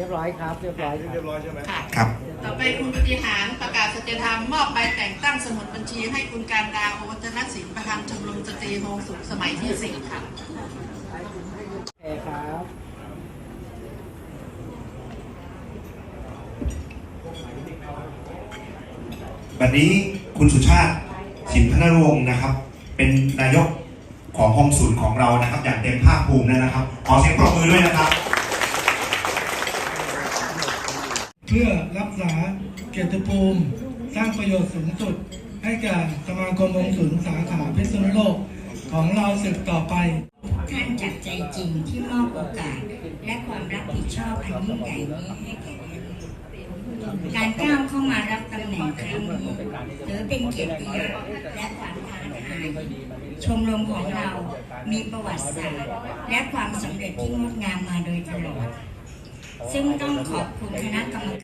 รียบร้อยครับเรียบร้อยใช่ไหมค่ะครับต่อไปคุณปฏิหารประกาศสัจธรรมมอบใบแต่งตั้งสมุดบัญชีให้คุณการดาโอวัฒนศิลป์ประธานชมรมสตรีโฮงสุขสมัยที่4ค่ะโอเคครับ วันนี้คุณสุชาติสินพนวงศ์นะครับเป็นนายกของห้องศูนย์ของเรานะครับอย่างเต็มภาคภูมินะครับขอเสียงปรบมือด้วยนะครับเพื่อรักษาเกียรติภูมิสร้างประโยชน์สูงสุดให้แก่สมาคมองค์ศูนย์สาขาพิษณุโลกของเราสืบต่อไปท่านจากใจจริงที่มอบโอกาสและความรับผิดชอบอันยิ่งใหญ่นี้ให้แก่การก้าวเข้ามารับตำแหน่งครั้งนี้ถือเป็นเกียรติยศและความท้าทายชมรมของเรามีประวัติศาสตร์และความสำเร็จที่งดงามมาโดยตลอดซึ่งต้องขอบคุณคณะกรรมการ